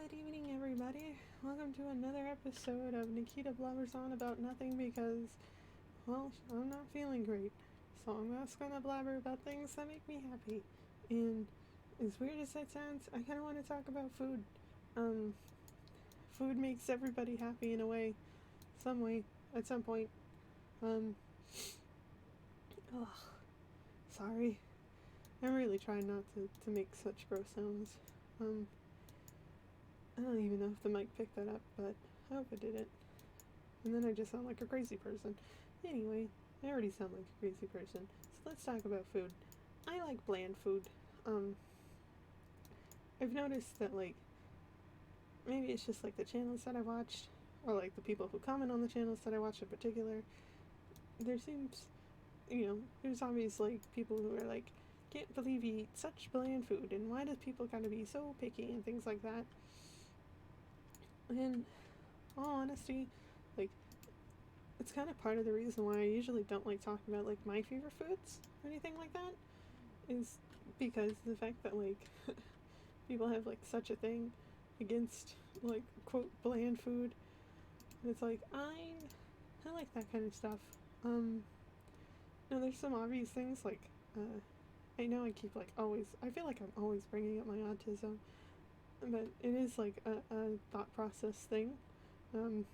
Good evening, everybody. Welcome to another episode of Nikita Blabbers On About Nothing because, well, I'm not feeling great. So I'm just gonna blabber about things that make me happy. And as weird as that sounds, I kind of want to talk about food. Um, Food makes everybody happy in a way, some way, at some point. Um, ugh, sorry. I'm really trying not to make such gross sounds. Um, I don't even know if the mic picked that up, but I hope it didn't. And then I just sound like a crazy person. Anyway, I already sound like a crazy person. So let's talk about food. I like bland food. Um, I've noticed that, like, maybe it's just like the channels that I watched, or like the people who comment on the channels that I watch in particular. There seems, there's always like people who are like, can't believe you eat such bland food, and why do people gotta be so picky and things like that. And in all honesty, like, it's kind of part of the reason why I usually don't like talking about like my favorite foods or anything like that, is because the fact that like people have like such a thing against like quote bland food. And it's like I like that kind of stuff. No, there's some obvious things like I know I keep like always I feel like I'm always bringing up my autism, but it is like a thought process thing. Um,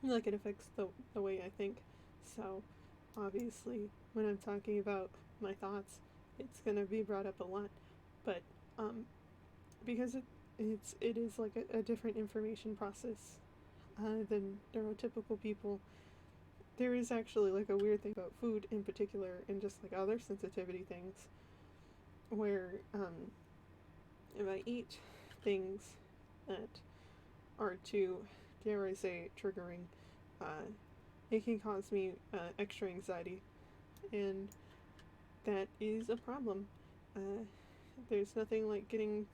like it affects the way I think. So obviously when I'm talking about my thoughts, it's gonna be brought up a lot. But um, because it is like a different information process than neurotypical people. There is actually like a weird thing about food in particular, and just like other sensitivity things, where if I eat things that are too, dare I say, triggering, uh, it can cause me extra anxiety, and that is a problem. Uh, there's nothing like getting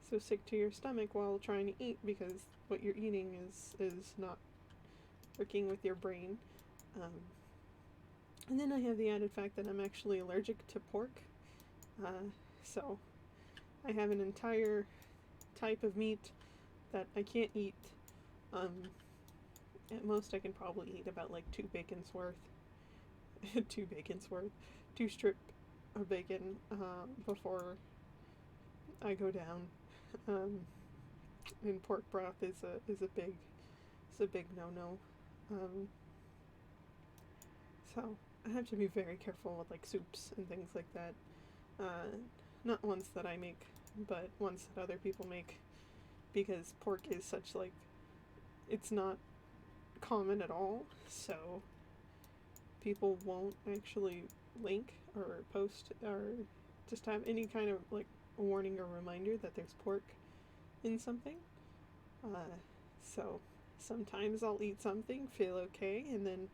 so sick to your stomach while trying to eat because what you're eating is not working with your brain. Um, and then I have the added fact that I'm actually allergic to pork. So I have an entire type of meat that I can't eat. At most, I can probably eat about like 2 bacons worth. 2 bacons worth. 2 strip of bacon before I go down. Um, and pork broth is a big no-no. Um, so I have to be very careful with like soups and things like that. Uh, Not ones that I make, but ones that other people make, because pork is such like it's not common at all. So people won't actually link or post or just have any kind of like warning or reminder that there's pork in something. So sometimes I'll eat something, feel okay, and then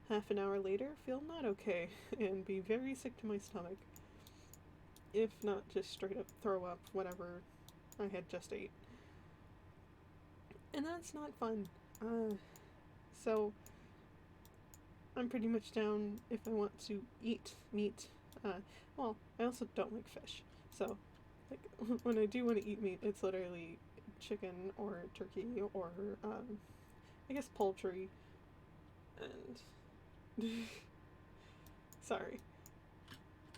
half an hour later feel not okay and be very sick to my stomach. If not just straight up throw up whatever I had just ate. And that's not fun. So I'm pretty much down if I want to eat meat. Well, I also don't like fish. So, like, when I do want to eat meat, it's literally chicken or turkey or, I guess poultry. And, sorry.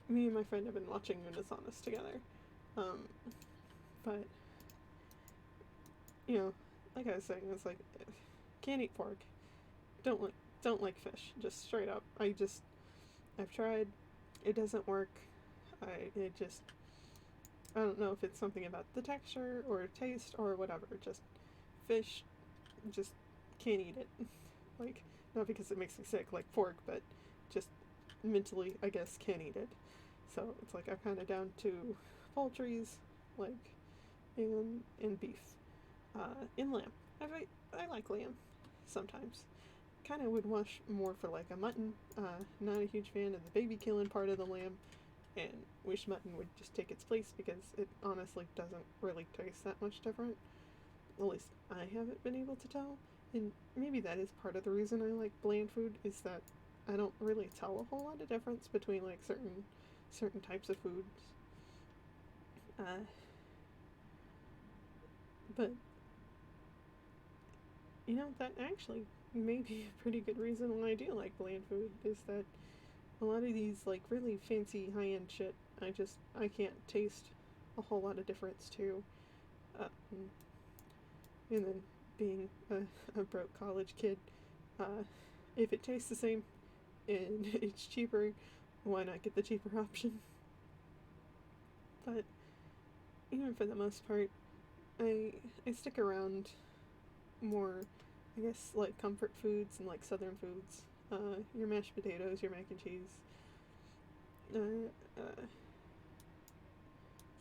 Me and my friend have been watching Unisonus together. Um, but, like I was saying, it's like, can't eat pork. Don't like fish. Just straight up. I've tried. It doesn't work. I don't know if it's something about the texture or taste or whatever. Just fish, just can't eat it. Like, not because it makes me sick like pork, but just mentally, I guess, can't eat it. So it's like I'm kind of down to poultries, like, and beef, and lamb. I like lamb sometimes. Kind of would wish more for like a mutton. Not a huge fan of the baby killing part of the lamb, and wish mutton would just take its place because it honestly doesn't really taste that much different. At least I haven't been able to tell. And maybe that is part of the reason I like bland food, is that I don't really tell a whole lot of difference between like certain types of foods. But, that actually may be a pretty good reason why I do like bland food, is that a lot of these, like, really fancy high-end shit, I can't taste a whole lot of difference to. Um, and then being a broke college kid, if it tastes the same and it's cheaper, why not get the cheaper option? But even for the most part, I stick around more, I guess, like comfort foods and like southern foods. Your mashed potatoes, your mac and cheese. Uh,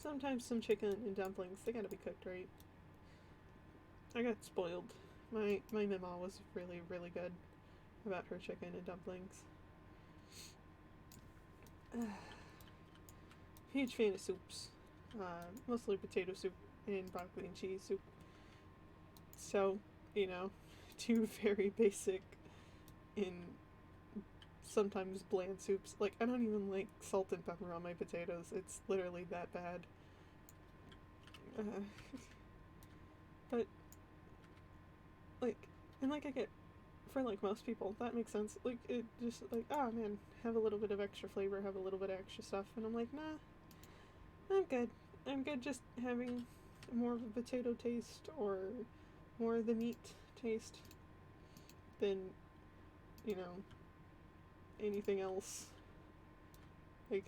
Sometimes some chicken and dumplings. They gotta be cooked right. I got spoiled. My mama was really, really good about her chicken and dumplings. Huge fan of soups. Mostly potato soup and broccoli and cheese soup. So, two very basic and sometimes bland soups. Like, I don't even like salt and pepper on my potatoes. It's literally that bad. But, like, and like I get, for like most people, that makes sense. Like, it just, like, oh man, have a little bit of extra flavor, have a little bit of extra stuff. And I'm like, nah, I'm good. I'm good just having more of a potato taste or more of the meat taste than, anything else. Like,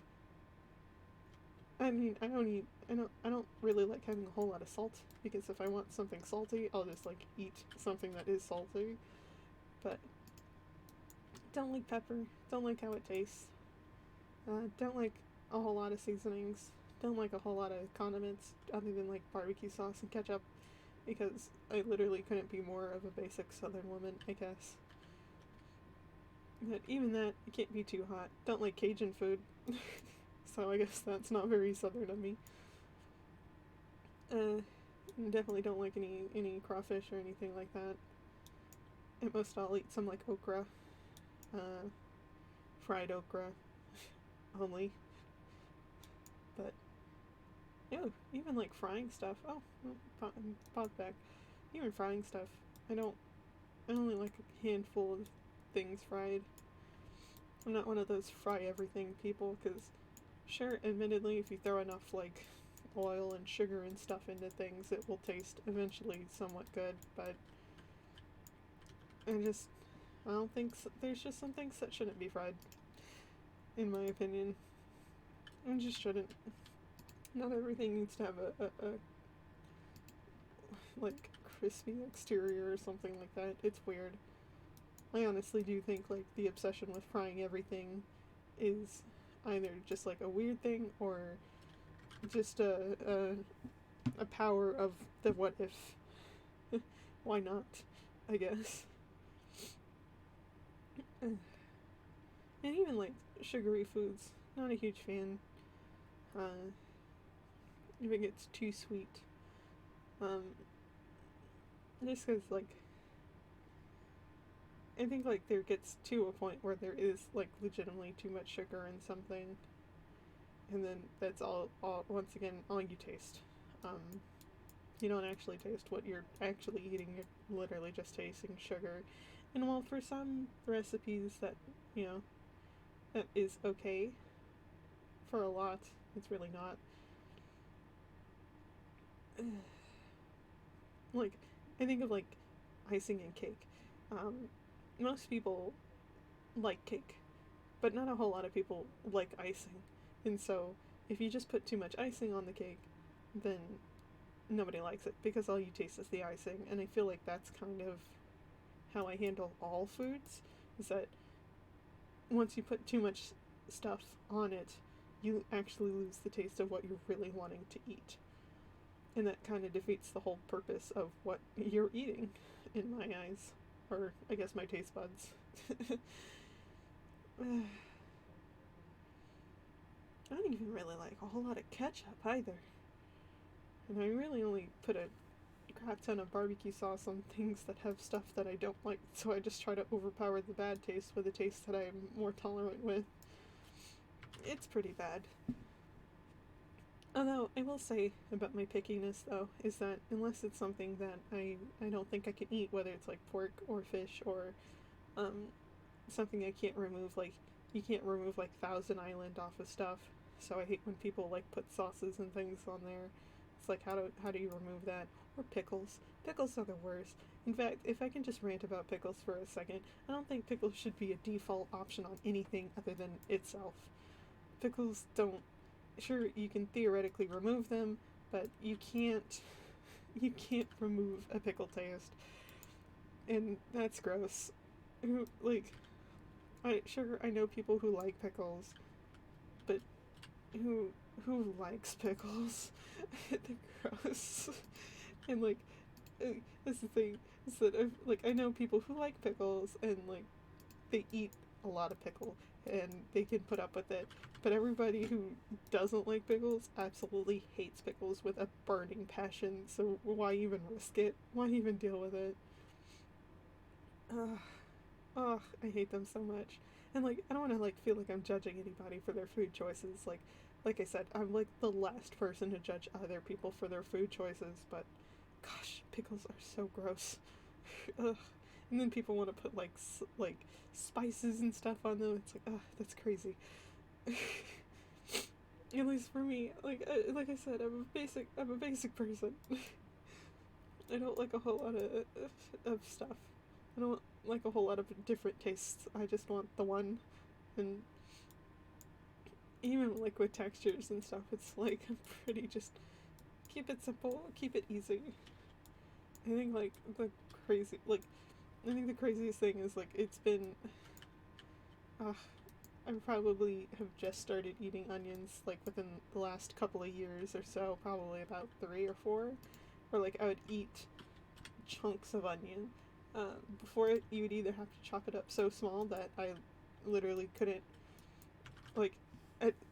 I mean, I don't really like having a whole lot of salt, because if I want something salty, I'll just, like, eat something that is salty. But don't like pepper, don't like how it tastes. Don't like a whole lot of seasonings. Don't like a whole lot of condiments other than, like, barbecue sauce and ketchup, because I literally couldn't be more of a basic southern woman, I guess. But even that, it can't be too hot. Don't like Cajun food. So I guess that's not very southern of me. Definitely don't like any crawfish or anything like that. At most I'll eat some, like, okra. Fried okra. Only. But, even, like, frying stuff. Oh, pop back. Even frying stuff. I only like a handful of things fried. I'm not one of those fry everything people, because, sure, admittedly, if you throw enough, like, oil and sugar and stuff into things, it will taste eventually somewhat good, but I don't think there's just some things that shouldn't be fried, in my opinion. It just shouldn't. Not everything needs to have a like, crispy exterior or something like that. It's weird. I honestly do think, like, the obsession with frying everything is either just, like, a weird thing or just a power of the what if. Why not, I guess. And even, like, sugary foods, not a huge fan. If it gets too sweet. Just because, like, I think, like, there gets to a point where there is, like, legitimately too much sugar in something, and then that's all once again, all you taste. You don't actually taste what you're actually eating, you're literally just tasting sugar. And while for some recipes that, that is okay, for a lot, it's really not. Like, I think of, like, icing and cake. Most people like cake, but not a whole lot of people like icing. And so, if you just put too much icing on the cake, then nobody likes it, because all you taste is the icing. And I feel like that's kind of how I handle all foods, is that once you put too much stuff on it, you actually lose the taste of what you're really wanting to eat. And that kind of defeats the whole purpose of what you're eating, in my eyes. Or, I guess, my taste buds. I don't even really like a whole lot of ketchup, either. And I really only put a crap ton of barbecue sauce on things that have stuff that I don't like, so I just try to overpower the bad taste with a taste that I'm more tolerant with. It's pretty bad. Although, I will say about my pickiness, though, is that unless it's something that I don't think I can eat, whether it's like pork or fish or um, something I can't remove, like, you can't remove, like, Thousand Island off of stuff. So I hate when people, like, put sauces and things on there. It's like, how do you remove that? Or pickles. Pickles are the worst. In fact, if I can just rant about pickles for a second, I don't think pickles should be a default option on anything other than itself. Pickles don't. Sure, you can theoretically remove them, but you can't. You can't remove a pickle taste, and that's gross. Who like? I know people who like pickles, but who likes pickles? They're gross. And like, that's the thing is that I know people who like pickles and like they eat a lot of pickle and they can put up with it. But everybody who doesn't like pickles absolutely hates pickles with a burning passion. So why even risk it? Why even deal with it? Ugh, ugh, I hate them so much. And like, I don't want to like feel like I'm judging anybody for their food choices. Like I said, I'm like the last person to judge other people for their food choices. But gosh, pickles are so gross. Ugh. And then people want to put like spices and stuff on them. It's like, ugh, that's crazy. At least for me, like I said, I'm a basic person. I don't like a whole lot of stuff. I don't like a whole lot of different tastes. I just want the one. And even like with textures and stuff, it's like I'm pretty just keep it simple, keep it easy. I think like the crazy like I think the craziest thing is like it's been uh, I probably have just started eating onions like within the last couple of years or so, probably about 3 or 4. Or like I would eat chunks of onion. Before you would either have to chop it up so small that I literally couldn't like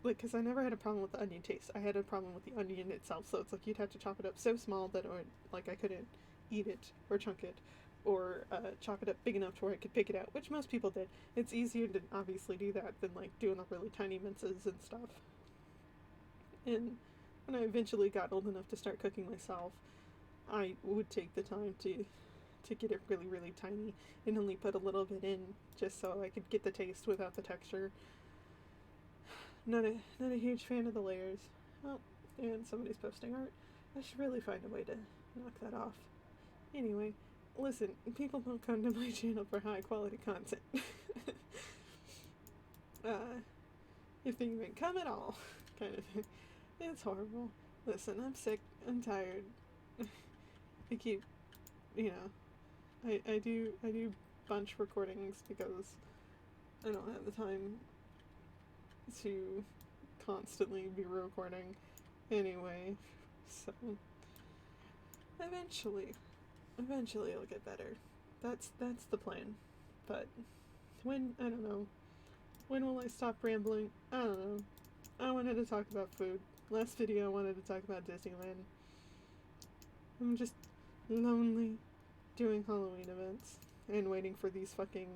because I never had a problem with the onion taste. I had a problem with the onion itself. So it's like you'd have to chop it up so small that it would, like I couldn't eat it or chunk it, or chop it up big enough to where I could pick it out, which most people did. It's easier to obviously do that than like doing the really tiny minces and stuff. And when I eventually got old enough to start cooking myself, I would take the time to get it really really tiny and only put a little bit in just so I could get the taste without the texture. Not a huge fan of the layers. Oh, and somebody's posting art. I should really find a way to knock that off. Anyway, listen, people don't come to my channel for high quality content. If they even come at all, kind of thing. It's horrible. Listen, I'm sick. I'm tired. I keep, you know, I do bunch recordings because I don't have the time to constantly be recording anyway. So eventually it'll get better. That's the plan. But when, I don't know. When will I stop rambling? I don't know. I wanted to talk about food. Last video I wanted to talk about Disneyland. I'm just lonely doing Halloween events and waiting for these fucking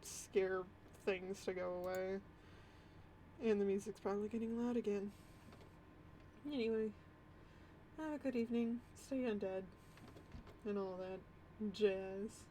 scare things to go away. And the music's probably getting loud again. Anyway, have a good evening. Stay undead. And all that jazz.